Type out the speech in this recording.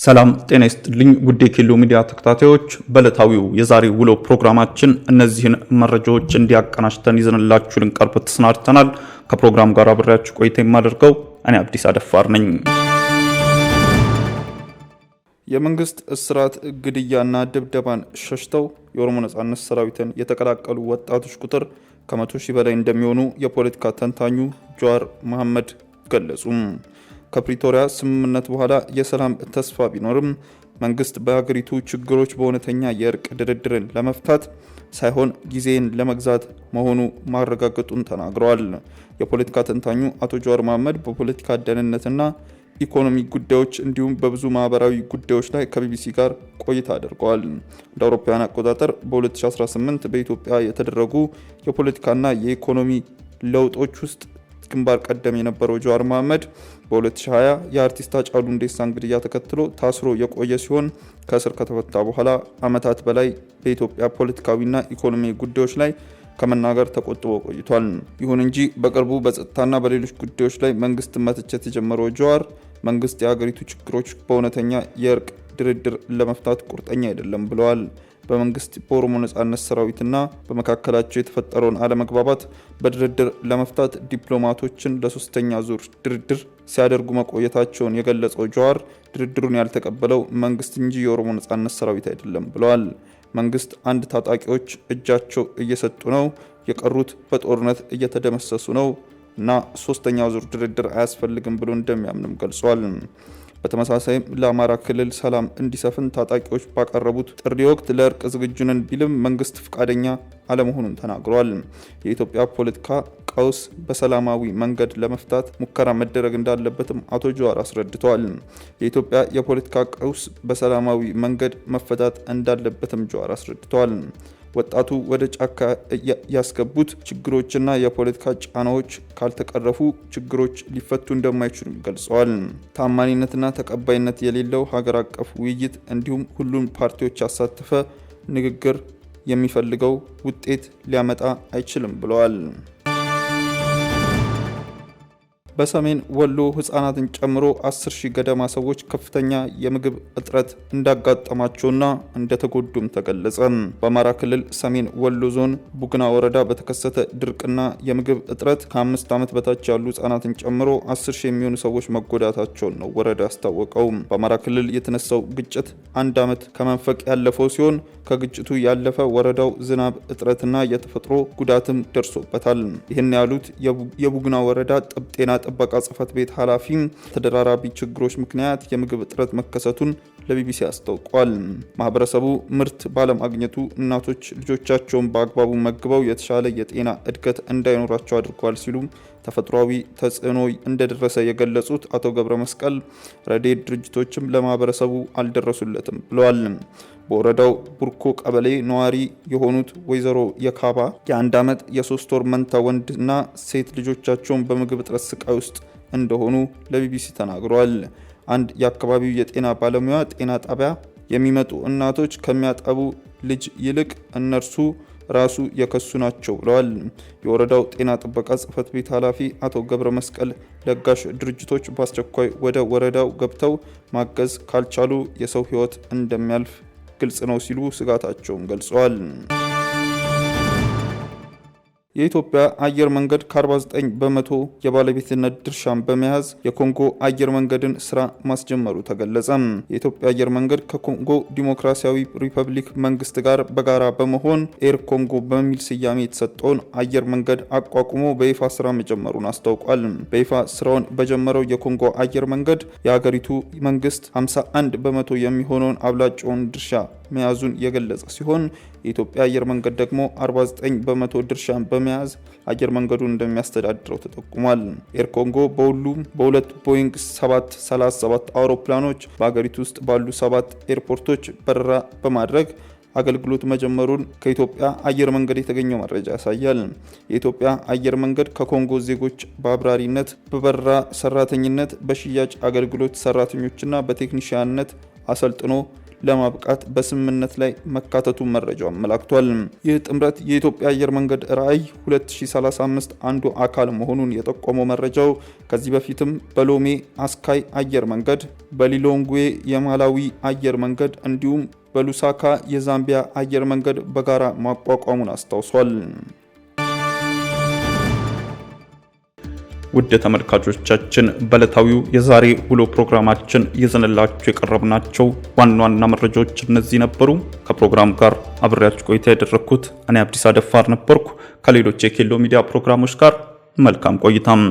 ሰላም ጤና ይስጥልኝ ውድ የኬሎ ሚዲያ ተከታታዮች፣ በዕለታዊው የዛሬ ውሎ ፕሮግራማችን እነዚህን መረጃዎች እንዲያቀናጅተን ይዘንላችሁ ልንቀርብ ተሰናድተናል። ከፕሮግራም ጋር አብሬያችሁ ቆይታ የማደርገው እኔ አብዲስ አደፋር ነኝ። የመንግስት እስራት፣ ግድያና ድብደባን ሸሽተው የኦሮሞ ነጻነት ሰራዊትን የተቀላቀሉ ወጣቶች ቁጥር ከ100 ሺህ በላይ እንደሚሆኑ የፖለቲካ ተንታኙ ጀዋር መሐመድ ገለጹ። ከፕሪቶሪያ ስምምነት በኋላ የሰላም ተስፋ ቢኖርም መንግስት በሀገሪቱ ችግሮች በእውነተኛ የእርቅ ድርድርን ለመፍታት ሳይሆን ጊዜን ለመግዛት መሆኑ ማረጋገጡን ተናግረዋል። የፖለቲካ ተንታኙ አቶ ጀዋር መሐመድ በፖለቲካ ደህንነትና ኢኮኖሚ ጉዳዮች እንዲሁም በብዙ ማህበራዊ ጉዳዮች ላይ ከቢቢሲ ጋር ቆይታ አድርገዋል። እንደ አውሮፓውያን አቆጣጠር በ2018 በኢትዮጵያ የተደረጉ የፖለቲካና የኢኮኖሚ ለውጦች ውስጥ ግንባር ቀደም የነበረው ጀዋር መሐመድ በ2020 የአርቲስት ሃጫሉ ሁንዴሳን ግድያ ተከትሎ ታስሮ የቆየ ሲሆን ከእስር ከተፈታ በኋላ ዓመታት በላይ በኢትዮጵያ ፖለቲካዊና ኢኮኖሚ ጉዳዮች ላይ ከመናገር ተቆጥቦ ቆይቷል። ይሁን እንጂ በቅርቡ በጸጥታና በሌሎች ጉዳዮች ላይ መንግስት መተቸት የጀመረው ጀዋር መንግስት የሀገሪቱ ችግሮች በእውነተኛ የእርቅ ድርድር ለመፍታት ቁርጠኛ አይደለም ብለዋል። በመንግስት በኦሮሞ ነጻነት ሰራዊትና በመካከላቸው የተፈጠረውን አለመግባባት በድርድር ለመፍታት ዲፕሎማቶችን ለሶስተኛ ዙር ድርድር ሲያደርጉ መቆየታቸውን የገለጸው ጀዋር ድርድሩን ያልተቀበለው መንግስት እንጂ የኦሮሞ ነጻነት ሰራዊት አይደለም ብለዋል። መንግስት አንድ ታጣቂዎች እጃቸው እየሰጡ ነው፣ የቀሩት በጦርነት እየተደመሰሱ ነው እና ሶስተኛው ዙር ድርድር አያስፈልግም ብሎ እንደሚያምንም ገልጿል። በተመሳሳይም ለአማራ ክልል ሰላም እንዲሰፍን ታጣቂዎች ባቀረቡት ጥሪ ወቅት ለእርቅ ዝግጁ ነን ቢልም መንግስት ፈቃደኛ አለመሆኑን ተናግሯል። የኢትዮጵያ ፖለቲካ ቀውስ በሰላማዊ መንገድ ለመፍታት ሙከራ መደረግ እንዳለበትም አቶ ጀዋር አስረድተዋል። የኢትዮጵያ የፖለቲካ ቀውስ በሰላማዊ መንገድ መፈታት እንዳለበትም ጀዋር አስረድተዋል። ወጣቱ ወደ ጫካ ያስገቡት ችግሮችና የፖለቲካ ጫናዎች ካልተቀረፉ ችግሮች ሊፈቱ እንደማይችሉ ገልጸዋል። ታማኒነትና ተቀባይነት የሌለው ሀገር አቀፍ ውይይት እንዲሁም ሁሉም ፓርቲዎች ያሳተፈ ንግግር የሚፈልገው ውጤት ሊያመጣ አይችልም ብለዋል። በሰሜን ወሎ ህጻናትን ጨምሮ 10 ሺህ ገደማ ሰዎች ከፍተኛ የምግብ እጥረት እንዳጋጠማቸውና እንደተጎዱም ተገለጸ። በአማራ ክልል ሰሜን ወሎ ዞን ቡግና ወረዳ በተከሰተ ድርቅና የምግብ እጥረት ከ5 ዓመት በታች ያሉ ህጻናትን ጨምሮ 10 ሺህ የሚሆኑ ሰዎች መጎዳታቸውን ነው ወረዳ ያስታወቀው። በአማራ ክልል የተነሳው ግጭት 1 ዓመት ከመንፈቅ ያለፈው ሲሆን ከግጭቱ ያለፈ ወረዳው ዝናብ እጥረትና የተፈጥሮ ጉዳትም ደርሶበታል። ይህን ያሉት የቡግና ወረዳ ጤና ጥበቃ ጽሕፈት ቤት ኃላፊ ተደራራቢ ችግሮች ምክንያት የምግብ እጥረት መከሰቱን ለቢቢሲ አስታውቋል። ማህበረሰቡ ምርት ባለማግኘቱ እናቶች ልጆቻቸውን በአግባቡ መግበው የተሻለ የጤና እድገት እንዳይኖራቸው አድርጓል ሲሉ ተፈጥሯዊ ተጽዕኖ እንደደረሰ የገለጹት አቶ ገብረ መስቀል ረድኤት ድርጅቶችም ለማህበረሰቡ አልደረሱለትም ብለዋል። በወረዳው ቡርኮ ቀበሌ ነዋሪ የሆኑት ወይዘሮ የካባ የ1 ዓመት የ3 ወር መንታ ወንድና ሴት ልጆቻቸውን በምግብ እጥረት ስቃይ ውስጥ እንደሆኑ ለቢቢሲ ተናግረዋል። አንድ የአካባቢው የጤና ባለሙያ ጤና ጣቢያ የሚመጡ እናቶች ከሚያጠቡ ልጅ ይልቅ እነርሱ ራሱ የከሱ ናቸው ብለዋል። የወረዳው ጤና ጥበቃ ጽሕፈት ቤት ኃላፊ አቶ ገብረ መስቀል ለጋሽ ድርጅቶች በአስቸኳይ ወደ ወረዳው ገብተው ማገዝ ካልቻሉ የሰው ሕይወት እንደሚያልፍ ግልጽ ነው ሲሉ ስጋታቸውን ገልጸዋል። የኢትዮጵያ አየር መንገድ ከ49 በመቶ የባለቤትነት ድርሻን በመያዝ የኮንጎ አየር መንገድን ስራ ማስጀመሩ ተገለጸ። የኢትዮጵያ አየር መንገድ ከኮንጎ ዲሞክራሲያዊ ሪፐብሊክ መንግስት ጋር በጋራ በመሆን ኤር ኮንጎ በሚል ስያሜ የተሰጠውን አየር መንገድ አቋቁሞ በይፋ ስራ መጀመሩን አስታውቋል። በይፋ ስራውን በጀመረው የኮንጎ አየር መንገድ የሀገሪቱ መንግስት 51 በመቶ የሚሆነውን አብላጫውን ድርሻ መያዙን የገለጸ ሲሆን የኢትዮጵያ አየር መንገድ ደግሞ 49 በመቶ ድርሻን በመያዝ አየር መንገዱን እንደሚያስተዳድረው ተጠቁሟል። ኤር ኮንጎ በሁለት ቦይንግ 737 አውሮፕላኖች በሀገሪቱ ውስጥ ባሉ 7 ኤርፖርቶች በረራ በማድረግ አገልግሎት መጀመሩን ከኢትዮጵያ አየር መንገድ የተገኘው መረጃ ያሳያል። የኢትዮጵያ አየር መንገድ ከኮንጎ ዜጎች በአብራሪነት፣ በበረራ ሰራተኝነት፣ በሽያጭ አገልግሎት ሰራተኞችና በቴክኒሽያንነት አሰልጥኖ ለማብቃት በስምምነት ላይ መካተቱ መረጃው አመላክቷል። ይህ ጥምረት የኢትዮጵያ አየር መንገድ ራዕይ 2035 አንዱ አካል መሆኑን የጠቆመው መረጃው ከዚህ በፊትም በሎሜ አስካይ አየር መንገድ፣ በሊሎንግዌ የማላዊ አየር መንገድ እንዲሁም በሉሳካ የዛምቢያ አየር መንገድ በጋራ ማቋቋሙን አስታውሷል። ውድ ተመልካቾቻችን በዕለታዊው የዛሬ ውሎ ፕሮግራማችን ይዘንላችሁ የቀረብናቸው ዋና መረጃዎች እነዚህ ነበሩ። ከፕሮግራሙ ጋር አብሬያችሁ ቆይታ ያደረኩት እኔ አብዲስ አደፋር ነበርኩ። ከሌሎች የኬሎ ሚዲያ ፕሮግራሞች ጋር መልካም ቆይታም